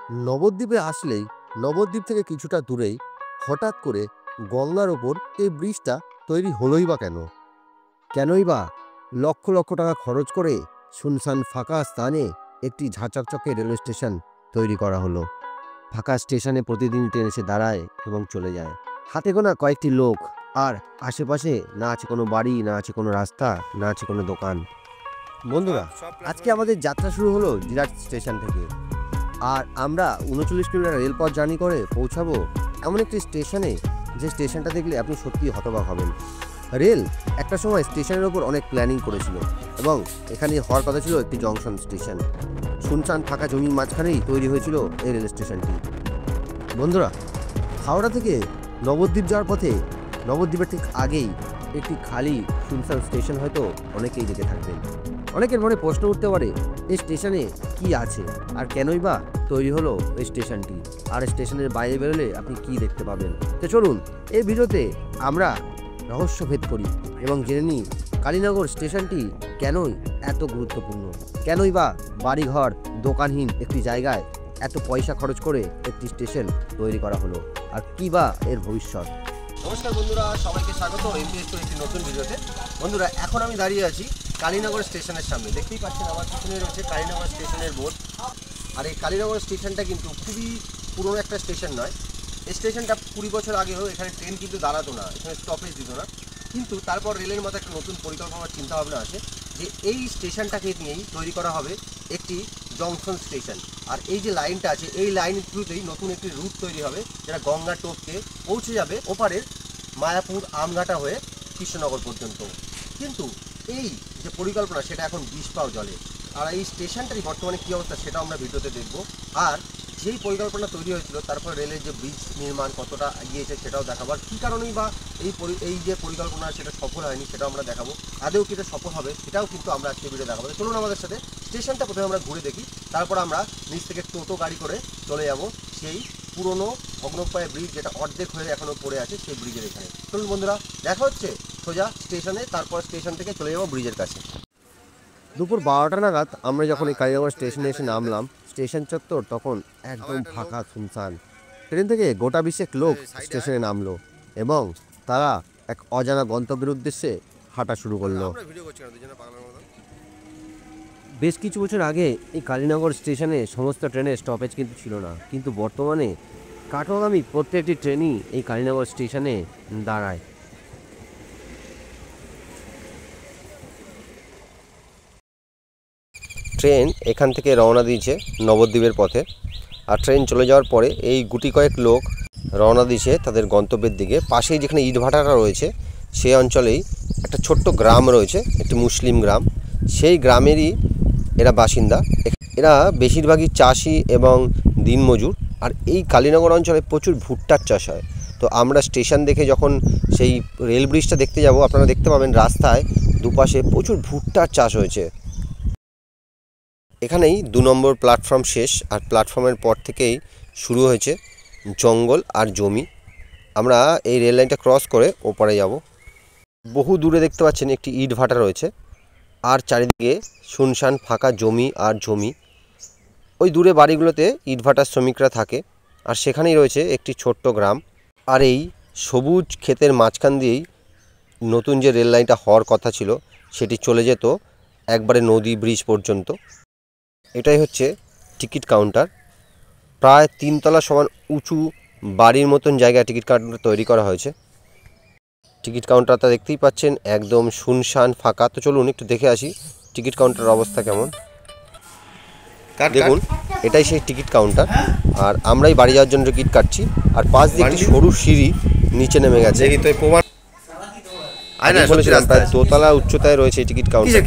নবদ্বীপে আসলেই নবদ্বীপ থেকে কিছুটা দূরেই হঠাৎ করে গঙ্গার ওপর এই ব্রিজটা তৈরি হলোই বা কেন? কেনই বা লক্ষ লক্ষ টাকা খরচ করে শুনশান ফাঁকা স্থানে একটি ঝাঁচকচকে রেলওয়ে স্টেশন তৈরি করা হলো? ফাঁকা স্টেশনে প্রতিদিন ট্রেন এসে দাঁড়ায় এবং চলে যায়, হাতে গোনা কয়েকটি লোক। আর আশেপাশে না আছে কোনো বাড়ি, না আছে কোনো রাস্তা, না আছে কোনো দোকান। বন্ধুরা, আজকে আমাদের যাত্রা শুরু হলো জিরাট স্টেশন থেকে। আর আমরা 39 কিলোমিটার রেলপথ জার্নি করে পৌঁছাবো এমন একটি স্টেশনে, যে স্টেশনটা দেখলে আপনি সত্যিই হতবাক হবেন। রেল একটা সময় স্টেশনের ওপর অনেক প্ল্যানিং করেছিল এবং এখানে হওয়ার কথা ছিল একটি জংশন স্টেশন। শুনশান ফাঁকা জমির মাঝখানেই তৈরি হয়েছিল এই রেল স্টেশনটি। বন্ধুরা, হাওড়া থেকে নবদ্বীপ যাওয়ার পথে নবদ্বীপের ঠিক আগেই একটি খালি শুনশান স্টেশন হয়তো অনেকেই দেখে থাকবেন। অনেকের মনে প্রশ্ন উঠতে পারে, এই স্টেশনে কি আছে আর কেনই বা তৈরি হলো এই স্টেশনটি, আর স্টেশনের বাইরে বেরোলে আপনি কি দেখতে পাবেন। তো চলুন এই ভিডিওতে আমরা রহস্য ভেদ করি এবং জেনে নিই কালীনগর স্টেশনটি কেনই এত গুরুত্বপূর্ণ, কেনই বা বাড়িঘর দোকানহীন একটি জায়গায় এত পয়সা খরচ করে একটি স্টেশন তৈরি করা হলো, আর কি বা এর ভবিষ্যৎ। নমস্কার বন্ধুরা, সবাইকে স্বাগত এমবিএস টু একটি নতুন ভিডিওতে। বন্ধুরা, এখন আমি দাঁড়িয়ে আছি কালীনগর স্টেশনের সামনে। দেখতেই পাচ্ছেন আমার পিছনে রয়েছে কালীনগর স্টেশনের বোর্ড। আর এই কালীনগর স্টেশনটা কিন্তু খুবই পুরনো একটা স্টেশন নয়। এই স্টেশনটা 20 বছর আগেও এখানে ট্রেন কিন্তু দাঁড়াতো না, এখানে স্টপেজ দিত না। কিন্তু তারপর রেলের মতো একটা নতুন পরিকল্পনার চিন্তাভাবনা আসে যে এই স্টেশনটাকে নিয়েই তৈরি করা হবে একটি জংশন স্টেশন। আর এই যে লাইনটা আছে, এই লাইনের থ্রুতেই নতুন একটি রুট তৈরি হবে, যেটা গঙ্গা টোপকে পৌঁছে যাবে ওপারের মায়াপুর আমঘাটা হয়ে কৃষ্ণনগর পর্যন্ত। কিন্তু এই যে পরিকল্পনা, সেটা এখন বিষ পাও জলে। আর এই স্টেশনটারই বর্তমানে কী অবস্থা সেটা আমরা ভিডিওতে দেখব। আর যেই পরিকল্পনা তৈরি হয়েছিল তারপর রেলের যে ব্রিজ নির্মাণ কতটা এগিয়েছে সেটাও দেখাবো। আর কী কারণেই বা এই যে পরিকল্পনা সেটা সফল হয়নি সেটাও আমরা দেখাবো। আদেও কি এটা সফল হবে সেটাও কিন্তু আমরা আজকে ভিডিও দেখাবো। চলুন আমাদের সাথে স্টেশনটা প্রথমে আমরা ঘুরে দেখি, তারপর আমরা নিচ থেকে টোটো গাড়ি করে চলে যাব সেই পুরনো অগ্নপ্রায় ব্রিজ, যেটা অর্ধেক হয়ে এখনও পড়ে আছে সেই ব্রিজের এখানে। চলুন বন্ধুরা, দেখা হচ্ছে সোজা স্টেশনে, তারপর স্টেশন থেকে চলে যাবো ব্রিজের কাছে। দুপুর 12টা নাগাদ আমরা যখন এই কালীনগর স্টেশনে এসে নামলাম, স্টেশন চত্বর তখন একদম ফাঁকা শুনশান। ট্রেন থেকে গোটা 20 লোক স্টেশনে নামলো এবং তারা এক অজানা গন্তব্যের উদ্দেশ্যে হাঁটা শুরু করলো। বেশ কিছু বছর আগে এই কালীনগর স্টেশনে সমস্ত ট্রেনের স্টপেজ কিন্তু ছিল না, কিন্তু বর্তমানে কাটোয়াগামী প্রত্যেকটি ট্রেনই এই কালীনগর স্টেশনে দাঁড়ায়। ট্রেন এখান থেকে রওনা দিয়েছে নবদ্বীপের পথে। আর ট্রেন চলে যাওয়ার পরে এই গুটি কয়েক লোক রওনা দিয়েছে তাদের গন্তব্যের দিকে। পাশেই যেখানে ইটভাটাটা রয়েছে সেই অঞ্চলেই একটা ছোট্ট গ্রাম রয়েছে, একটি মুসলিম গ্রাম। সেই গ্রামেরই এরা বাসিন্দা। এরা বেশিরভাগই চাষি এবং দিনমজুর। আর এই কালীনগর অঞ্চলে প্রচুর ভুট্টার চাষ হয়। তো আমরা স্টেশন দেখে যখন সেই রেল ব্রিজটা দেখতে যাব, আপনারা দেখতে পাবেন রাস্তায় দুপাশে প্রচুর ভুট্টার চাষ হয়েছে। এখানেই 2 নম্বর প্ল্যাটফর্ম শেষ, আর প্ল্যাটফর্মের পর থেকেই শুরু হয়েছে জঙ্গল আর জমি। আমরা এই রেল লাইনটা ক্রস করে ওপারে যাব। বহু দূরে দেখতে পাচ্ছেন একটি ইট ভাটা রয়েছে, আর চারিদিকে শুনশান ফাঁকা জমি আর জমি। ওই দূরে বাড়িগুলোতে ইটভাটার শ্রমিকরা থাকে, আর সেখানেই রয়েছে একটি ছোট্ট গ্রাম। আর এই সবুজ ক্ষেতের মাঝখান দিয়েই নতুন যে রেল লাইনটা হওয়ার কথা ছিল সেটি চলে যেত একবারে নদী ব্রিজ পর্যন্ত। এটাই হচ্ছে টিকিট কাউন্টার। প্রায় 3 তলা সমান উঁচু বাড়ির মতন জায়গায় টিকিট কাউন্টার তৈরি করা হয়েছে। টিকিট কাউন্টারটা দেখতেই পাচ্ছেন একদম শুনশান ফাঁকা। তো চলুন একটু দেখে আসি টিকিট কাউন্টারের অবস্থা কেমন। দেখুন, এটাই সেই টিকিট কাউন্টার। আর আমরাই বাড়ি যাওয়ার জন্য টিকিট কাটছি। আর পাশ দিয়ে একটি সরু সিঁড়ি নিচে নেমে গেছে। প্রায় 2 তলা উচ্চতায় রয়েছে এই টিকিট কাউন্টার।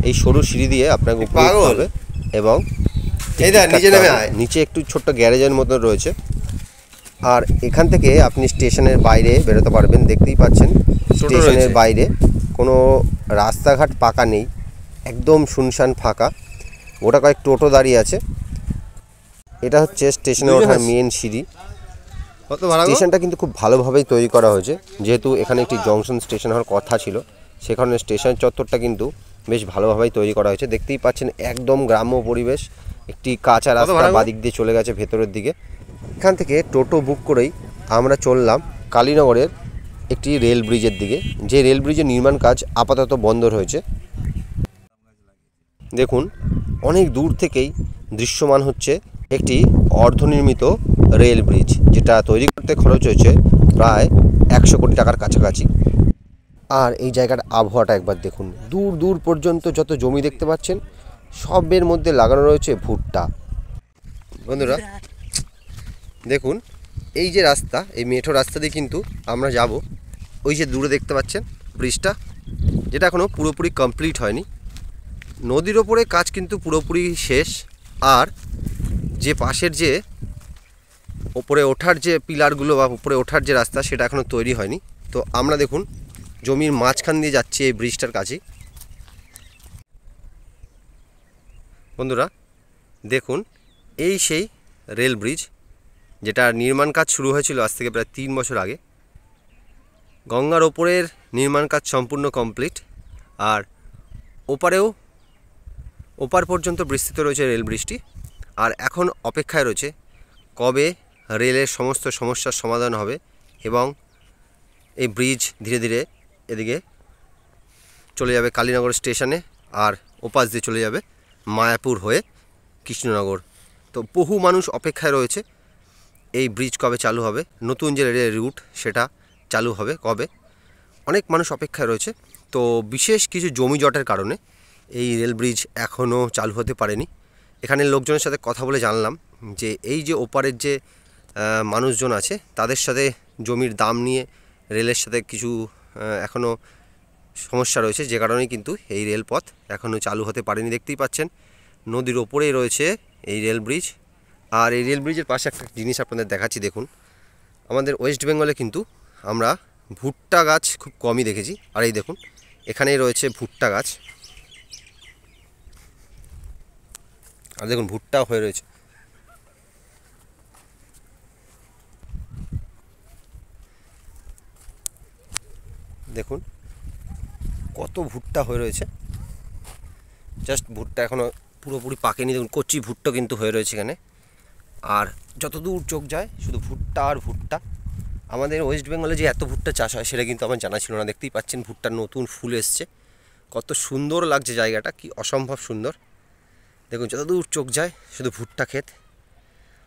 এই সরু সিঁড়ি দিয়ে আপনাকে উপরে উঠতে হবে এবং নিচে একটু ছোট্ট গ্যারেজের মতো রয়েছে। আর এখান থেকে আপনি স্টেশনের বাইরে বেরোতে পারবেন। দেখতেই পাচ্ছেন স্টেশনের বাইরে কোনো রাস্তাঘাট পাকা নেই, একদম শুনশান ফাঁকা। গোটা কয়েক টোটো দাঁড়িয়ে আছে। এটা হচ্ছে স্টেশনে ওঠার মেন সিঁড়ি। স্টেশনটা কিন্তু খুব ভালোভাবেই তৈরি করা হয়েছে, যেহেতু এখানে একটি জংশন স্টেশন হওয়ার কথা ছিল। সেখানে স্টেশন চত্বরটা কিন্তু বেশ ভালোভাবেই তৈরি করা হয়েছে। দেখতেই পাচ্ছেন একদম গ্রাম্য পরিবেশ, একটি কাঁচা রাস্তা বাদিক দিয়ে চলে গেছে ভেতরের দিকে। এখান থেকে টোটো বুক করেই আমরা চললাম কালীনগরের একটি রেল ব্রিজের দিকে, যে রেল ব্রিজের নির্মাণ কাজ আপাতত বন্ধ রয়েছে। দেখুন অনেক দূর থেকেই দৃশ্যমান হচ্ছে একটি অর্ধনির্মিত রেল ব্রিজ, যেটা তৈরি করতে খরচ হয়েছে প্রায় 100 কোটি টাকার কাছাকাছি। আর এই জায়গার আবহাওয়াটা একবার দেখুন, দূর দূর পর্যন্ত যত জমি দেখতে পাচ্ছেন সবের মধ্যে লাগানো রয়েছে ভুট্টা। বন্ধুরা দেখুন এই যে রাস্তা, এই মেঠো রাস্তা দিয়ে কিন্তু আমরা যাব ওই যে দূরে দেখতে পাচ্ছেন ব্রিজটা, যেটা এখনও পুরোপুরি কমপ্লিট হয়নি। নদীর ওপরে কাজ কিন্তু পুরোপুরি শেষ, আর যে পাশের যে ওপরে ওঠার যে পিলারগুলো বা উপরে ওঠার যে রাস্তা সেটা এখনও তৈরি হয়নি। তো আমরা দেখুন জমির মাঝখান দিয়ে যাচ্ছি এই ব্রিজটার কাছে। বন্ধুরা দেখুন এই সেই রেল ব্রিজ, যেটা নির্মাণ কাজ শুরু হয়েছিল আজ থেকে প্রায় 3 বছর আগে। গঙ্গার ওপরের নির্মাণ কাজ সম্পূর্ণ কমপ্লিট, আর ওপার পর্যন্ত বিস্তৃত রয়েছে রেল ব্রিজটি। আর এখন অপেক্ষায় রয়েছে কবে রেলের সমস্ত সমস্যার সমাধান হবে এবং এই ব্রিজ ধীরে ধীরে এদিকে চলে যাবে কালীনগর স্টেশনে, আর ওপাশ দিয়ে চলে যাবে মায়াপুর হয়ে কৃষ্ণনগর। তো বহু মানুষ অপেক্ষায় রয়েছে এই ব্রিজ কবে চালু হবে, নতুন যে রেলের রুট সেটা চালু হবে কবে, অনেক মানুষ অপেক্ষায় রয়েছে। তো বিশেষ কিছু জমি জটের কারণে এই রেল ব্রিজ এখনও চালু হতে পারেনি। এখানের লোকজনের সাথে কথা বলে জানলাম যে এই যে ওপারের যে মানুষজন আছে তাদের সাথে জমির দাম নিয়ে রেলের সাথে কিছু এখনও সমস্যা রয়েছে, যে কারণেই কিন্তু এই রেলপথ এখনও চালু হতে পারেনি। দেখতেই পাচ্ছেন নদীর ওপরেই রয়েছে এই রেল ব্রিজ। আর এই রেল ব্রিজের পাশে একটা জিনিস আপনাদের দেখাচ্ছি, দেখুন আমাদের ওয়েস্ট বেঙ্গলে কিন্তু আমরা ভুট্টা গাছ খুব কমই দেখেছি। আর এই দেখুন এখানেই রয়েছে ভুট্টা গাছ, আর দেখুন ভুট্টা হয়ে রয়েছে। দেখুন কত ভুট্টা হয়ে রয়েছে, জাস্ট ভুট্টা এখনও পুরোপুরি পাকেনি। দেখুন কচি ভুট্টা কিন্তু হয়ে রয়েছে এখানে, আর যত দূর চোখ যায় শুধু ভুট্টা আর ভুট্টা। আমাদের ওয়েস্ট বেঙ্গলে যে এত ভুট্টা চাষ হয় সেটা কিন্তু আমার জানা ছিল না। দেখতেই পাচ্ছেন ভুট্টার নতুন ফুল এসছে, কত সুন্দর লাগছে জায়গাটা, কি অসম্ভব সুন্দর। দেখুন যত দূর চোখ যায় শুধু ভুট্টা ক্ষেত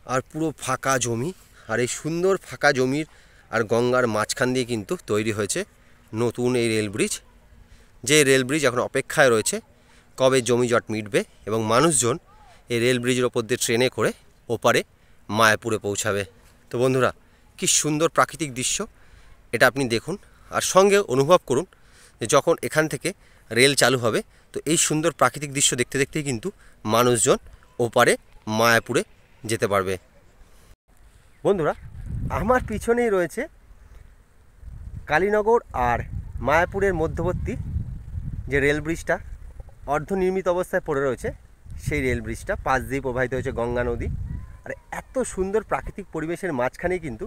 আর পুরো ফাঁকা জমি। আর এই সুন্দর ফাঁকা জমির আর গঙ্গার মাঝখান দিয়ে কিন্তু তৈরি হয়েছে নতুন এই রেল ব্রিজ, যে রেল ব্রিজ এখন অপেক্ষায় রয়েছে কবে জমি জট মিটবে এবং মানুষজন এই রেল ব্রিজের ওপর দিয়ে ট্রেনে করে ওপারে মায়াপুরে পৌঁছাবে। তো বন্ধুরা কি সুন্দর প্রাকৃতিক দৃশ্য, এটা আপনি দেখুন আর সঙ্গে অনুভব করুন যে যখন এখান থেকে রেল চালু হবে তো এই সুন্দর প্রাকৃতিক দৃশ্য দেখতে দেখতেই কিন্তু মানুষজন ওপারে মায়াপুরে যেতে পারবে। বন্ধুরা আমার পিছনেই রয়েছে কালীনগর আর মায়াপুরের মধ্যবর্তী যে রেল ব্রিজটা অর্ধনির্মিত অবস্থায় পড়ে রয়েছে, সেই রেল ব্রিজটা পাশ দিয়ে প্রবাহিত হয়েছে গঙ্গা নদী। আর এত সুন্দর প্রাকৃতিক পরিবেশের মাঝখানেই কিন্তু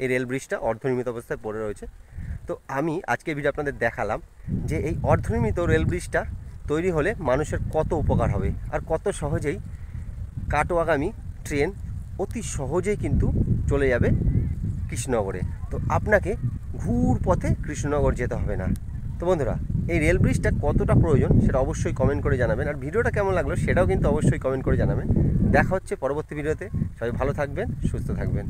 এই রেল ব্রিজটা অর্ধনির্মিত অবস্থায় পড়ে রয়েছে। তো আমি আজকের ভিডিও আপনাদের দেখালাম যে এই অর্ধনির্মিত রেল ব্রিজটা তৈরি হলে মানুষের কত উপকার হবে আর কত সহজেই কাটোয়াগামী ট্রেন অতি সহজেই কিন্তু চলে যাবে কৃষ্ণনগরে। তো আপনাকে ঘুর পথে কৃষ্ণনগর যেতে হবে না। তো বন্ধুরা এই রেল ব্রিজটা কতটা প্রয়োজন সেটা অবশ্যই কমেন্ট করে জানাবেন, আর ভিডিওটা কেমন লাগলো সেটাও কিন্তু অবশ্যই কমেন্ট করে জানাবেন। দেখা হচ্ছে পরবর্তী ভিডিওতে। সবাই ভালো থাকবেন, সুস্থ থাকবেন।